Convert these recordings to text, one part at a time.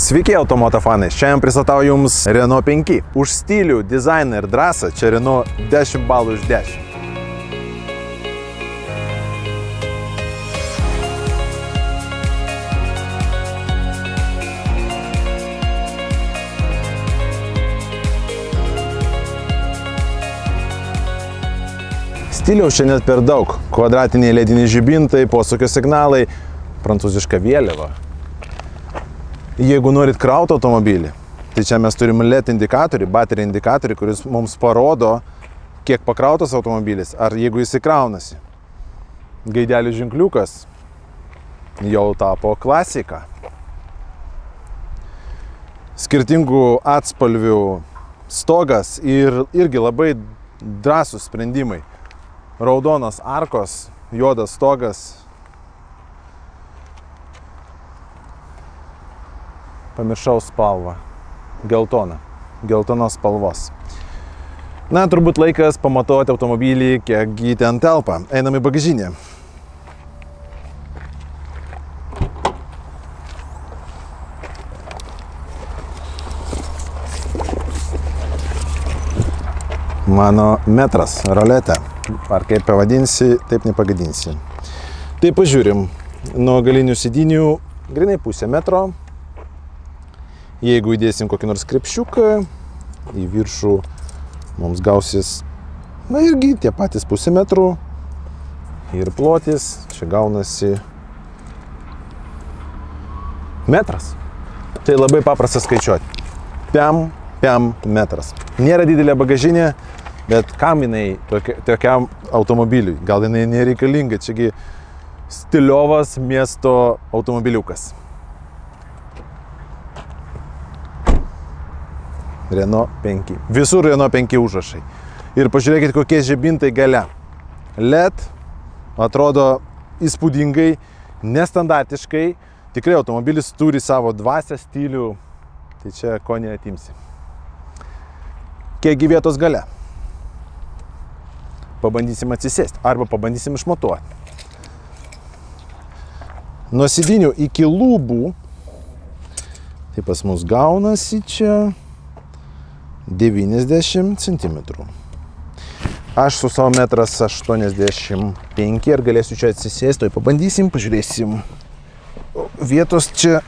Sveiki automoto fanai, šiandien pristatau jums Renault 5. Už stilių, dizainą ir drąsą čia Renault 10 balų iš 10. Stiliaus čia net per daug. Kvadratiniai lediniai žibintai, posūkio signalai, prancūziška vėliava. Jeigu norit krauti automobilį, tai čia mes turim LED indikatorių, baterijų indikatorių, kuris mums parodo, kiek pakrautas automobilis, ar jeigu jis įkraunasi. Gaidelių ženkliukas jau tapo klasika. Skirtingų atspalvių stogas ir irgi labai drąsūs sprendimai. Raudonas arkos, juodas stogas. Pamiršau spalvą. Geltonos spalvos. Na, turbūt laikas pamatuoti automobilį, kiek jį ten telpa. Einam į bagažinę. Mano metras, roletė. Ar kaip pavadinsi, taip nepagadinsi. Tai pažiūrim. Nuo galinių sėdinių grinai pusę metro. Jeigu įdėsim kokį nors krepšiuką, į viršų mums gausis, na irgi tie patys pusę metrų ir plotis, čia gaunasi metras. Tai labai paprasta skaičiuoti. Piam metras. Nėra didelė bagažinė, bet kam jinai tokiam automobiliui? Gal jinai nereikalinga, čiagi stiliovas miesto automobiliukas. Renault 5. Visur Renault 5 užrašai. Ir pažiūrėkit, kokie žibintai gale. LED atrodo įspūdingai, nestandartiškai. Tikrai automobilis turi savo dvasią, stilių. Tai čia ko neatimsi. Kiekgi vietos gale? Pabandysim atsisėsti arba pabandysim išmatuoti. Nuo sėdinių iki lubų, tai pas mus gaunasi čia 90 cm. Aš su savo 1,85 m ir galėsiu čia atsisėsti, tai pabandysim, pažiūrėsim. Vietos čia,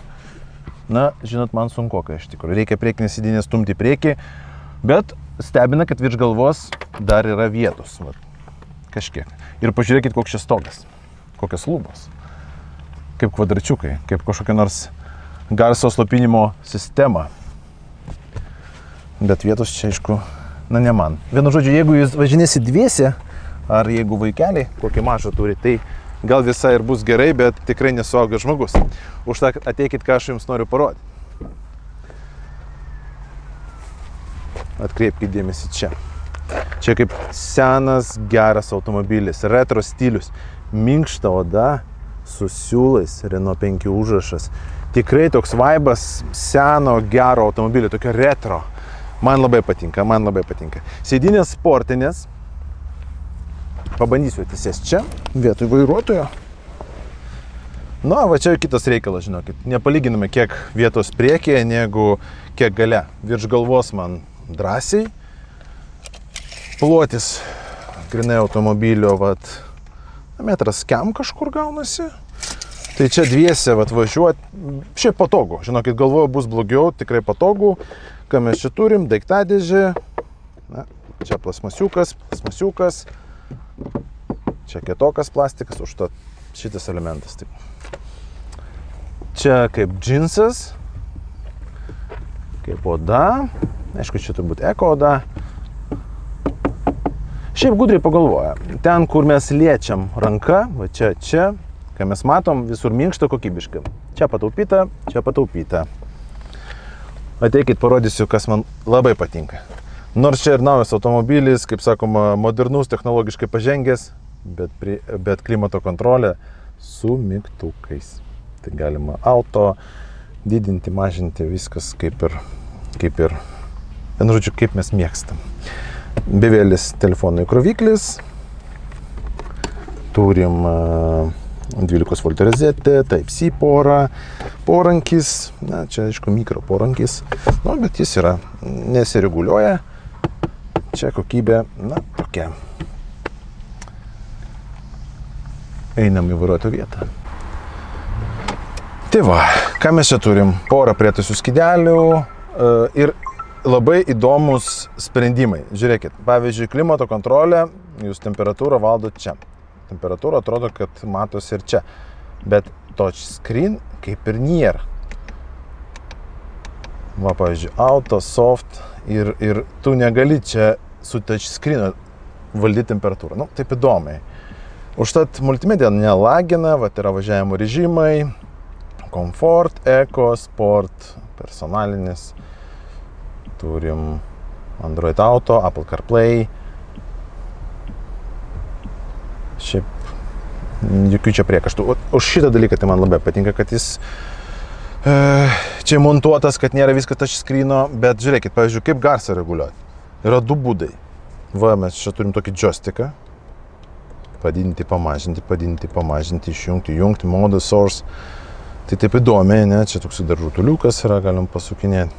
na, žinot, man sunkoka iš tikrųjų. Reikia priekinę sėdinę stumti į priekį, bet stebina, kad virš galvos dar yra vietos. Va, kažkiek. Ir pažiūrėkit, koks čia stogas, kokios lubos. Kaip kvadračiukai, kaip kažkokia nors garso slopinimo sistema. Bet vietos čia, aišku, na ne man. Vienu žodžiu, jeigu jūs važinėsi dviese, ar jeigu vaikeliai kokį mažą turi, tai gal visai ir bus gerai, bet tikrai nesuaugęs žmogus. Už tą ateikit, ką aš jums noriu parodyti. Atkreipkite dėmesį čia. Čia kaip senas, geras automobilis, retro stilius. Minkšta oda su siūlais, Renault 5 užrašas. Tikrai toks vaibas seno, gero automobilio, tokio retro. Man labai patinka, man labai patinka. Sėdinės sportinės. Pabandysiu atsisėsti čia, vietoj vairuotojo. Na, va čia kitas reikalas, žinokit. Nepalyginame kiek vietos priekyje, negu kiek gale. Virš galvos man drąsiai. Plotis grinai automobilio, vat, metras kem kažkur gaunasi. Tai čia dviese važiuoti, šiaip patogu. Žinokit, galvoju, bus blogiau, tikrai patogu. Ką mes čia turim, daiktadėžė. Na, čia plasmasiukas. Čia kietokas plastikas, užtat šitas elementas. Taip. Čia kaip džinsas, kaip oda. Aišku, čia turbūt eko oda. Šiaip gudriai pagalvoja. Ten, kur mes liečiam ranką, va čia, kai mes matom, visur minkšta kokybiškai. Čia pataupyta, čia pataupyta. Ateikit, parodysiu, kas man labai patinka. Nors čia ir naujas automobilis, kaip sakoma, modernus, technologiškai pažengęs, bet klimato kontrolė su mygtukais. Tai galima auto didinti, mažinti, viskas kaip ir, vienu žodžiu, kaip mes mėgstam. Bevėlis telefono įkroviklis. Turim 12 V rozetė, Type-C pora, porankis, na, čia aišku mikro porankis, nu, bet jis yra, nesireguliuoja, čia kokybė, na, tokia. Einam į vairuotojo vietą. Tai va, ką mes čia turim? Porą prietaisų skydelių ir labai įdomus sprendimai. Žiūrėkit, pavyzdžiui, klimato kontrolė, jūs temperatūrą valdot čia. Temperatūra atrodo, kad matosi ir čia. Bet touchscreen kaip ir nėra. Va, pavyzdžiui, auto, soft ir tu negali čia su touchscreen valdyti temperatūrą. Nu, taip įdomiai. Užtat multimedia nelagina, va, yra važiavimo režimai, komfort, eko, sport, personalinis. Turim Android Auto, Apple CarPlay. Šiaip jokių čia priekaištų. Už šitą dalyką tai man labai patinka, kad jis čia montuotas, kad nėra viskas touchscreeno, bet žiūrėkit, pavyzdžiui, kaip garsą reguliuoti. Yra du būdai. Va, mes čia turim tokį joystiką. Padidinti, pamažinti, išjungti, jungti, mode, source. Tai taip įdomiai, ne? Čia toks dar rutuliukas yra, galim pasukinėti.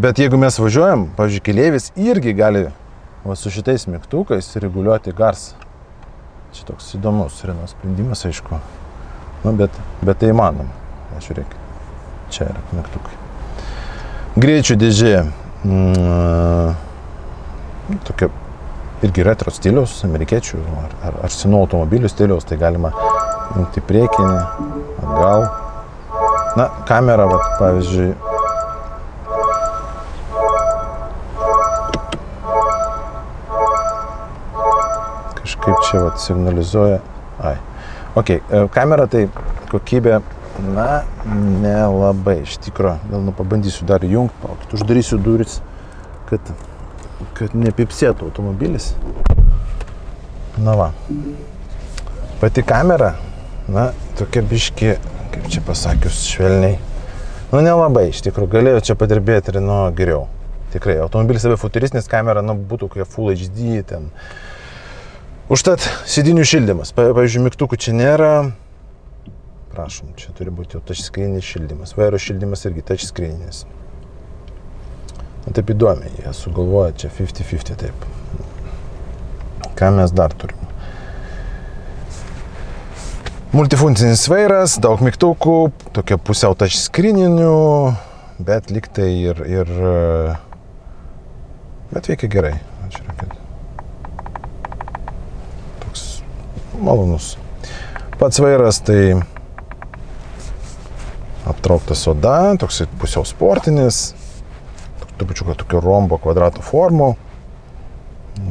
Bet jeigu mes važiuojam, pavyzdžiui, keleivis irgi gali va, su šitais mygtukais reguliuoti garsą. Čia toks įdomus Renault sprendimas, aišku. Nu, bet tai įmanoma. Žiūrėkit, čia yra mygtukai. Greičių dėžė. Tokia irgi retro stiliaus, amerikiečių ar senų automobilių stiliaus, tai galima jungti priekinį, atgal. Na, kamera, va, pavyzdžiui, kažkaip čia va, signalizuoja. Ai. Ok, kamera tai kokybė, na, nelabai, iš tikro. Gal pabandysiu dar jungti, palaukit, uždarysiu duris, kad nepipsėtų automobilis. Na va. Pati kamera, na, tokia biški, kaip čia pasakius, švelniai. Nu, nelabai, iš tikrųjų, galėjo čia padirbėti ir, nu, geriau. Tikrai, automobilis labai futuristinis, kamera, nu, būtų kokia Full HD ten. Užtat sėdinių šildymas. Pavyzdžiui, mygtukų čia nėra. Prašom, čia turi būti jau touchscreeninis šildymas. Vairo šildymas irgi touchscreeninis. Taip įdomiai, jie sugalvoja čia 50-50 taip. Ką mes dar turim? Multifunkcinis vairas, daug mygtukų, tokia pusiau touchscreeninių, bet liktai ir bet veikia gerai. Žiūrėkit. Toks malonus. Pats vairas tai aptrauktas oda, toks pusiau sportinis. Trupučiuką tokio rombo kvadrato formų.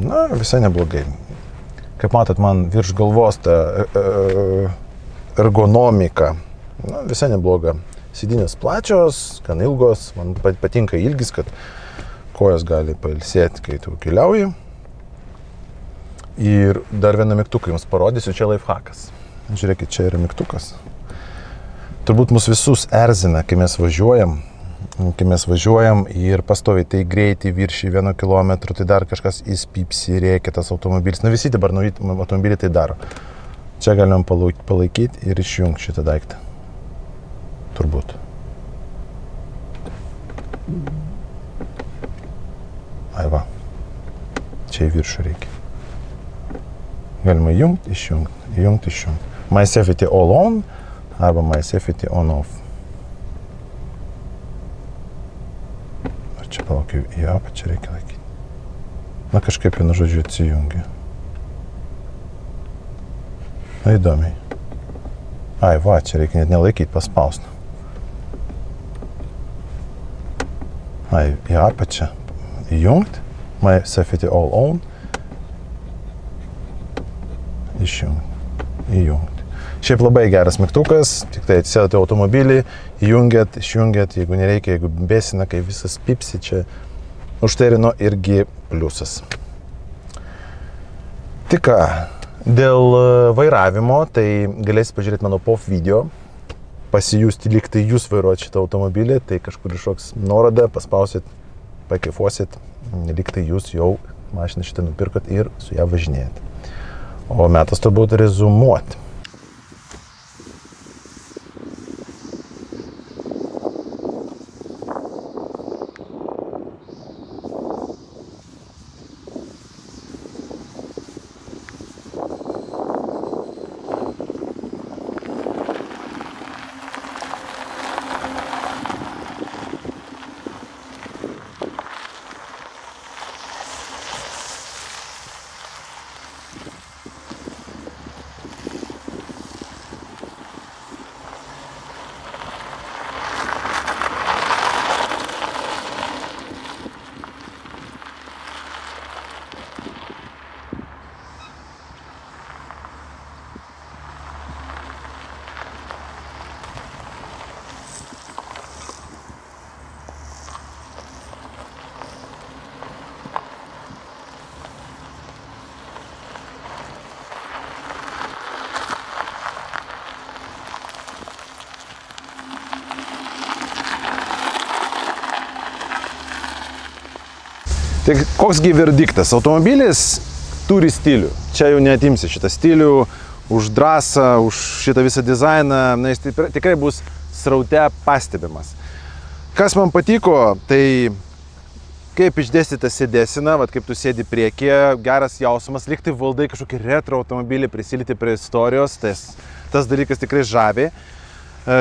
Na, visai neblogai. Kaip matot, man virš galvos ta ergonomika, na, visai nebloga. Sėdynės plačios, gan ilgos, man patinka ilgis, kad kojas gali pailsėti, kai tu keliauji. Ir dar vieną mygtuką jums parodysiu, čia lifehackas. Žiūrėkit, čia yra mygtukas. Turbūt mus visus erzina, kai mes važiuojam ir pastoviai tai greitį viršį 1 kilometrų, tai dar kažkas įspypsi, rėkia tas automobilis. Na, visi dabar nauji automobiliai tai daro. Čia galim palaikyti ir išjungti šitą daiktą. Turbūt. Ai va. Čia į viršų reikia. Galima įjungti, išjungti, įjungti, išjungti. My Safety All On arba My Safety On Off. Čia palaukiu, į apačią reikia laikyti. Na, kažkaip vienu žodžiu atsijungia. Na, įdomiai. Ai, va, čia reikia net nelaikyti, paspausti. Ai, į apačią įjungti. My Safety All On. Išjungti. Įjungti. Šiaip labai geras mygtukas, tik tai atsisėdate automobilį, įjungiat, išjungiat, jeigu nereikia, jeigu besina, kai visas pipsi, čia už tai Renault irgi pliusas. Tik ką, dėl vairavimo, tai galėsite pažiūrėti mano POV video, pasijusti lyg tai jūs vairuojate šitą automobilį, tai kažkur iššoks nuorodą, paspausit, pakaifuosit, lyg tai jūs jau mašiną šitą nupirkot ir su ją važinėjat. O metas turbūt rezumuoti. Tai koksgi verdiktas? Automobilis turi stilių. Čia jau neatimsi šitą stilių, už drąsą, už šitą visą dizainą, na, jis tikrai bus sraute pastebimas. Kas man patiko, tai kaip išdėstyta sėdėsina, vat kaip tu sėdi priekyje, geras jausmas, lyg tai valdai kažkokį retro automobilį, prisilyti prie istorijos, tas dalykas tikrai žavi.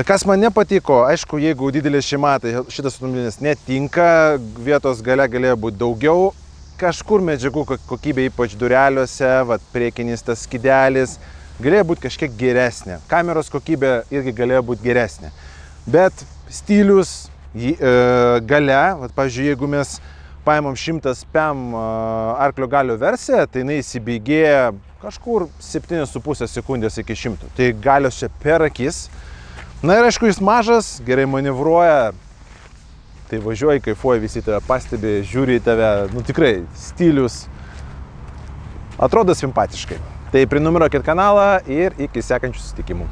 Kas man nepatiko, aišku, jeigu didelė šeima, tai šitas automobilis netinka, vietos gale galėjo būti daugiau, kažkur medžiagų kokybė, ypač dureliuose, vat priekinis tas skydelis, galėjo būti kažkiek geresnė. Kameros kokybė irgi galėjo būti geresnė. Bet stilius gale, vat, pavyzdžiui, jeigu mes paimam 100 PM arklio galio versiją, tai jinai įsibėgėja kažkur 7,5 sekundės iki 100. Tai galios čia per akis. Na ir aišku, jis mažas, gerai manevruoja. Tai važiuoji, kaifuoji, visi tave pastebi, žiūri į tave, nu tikrai, stilius, atrodo simpatiškai. Tai prenumeruokit kanalą ir iki sekančių susitikimų.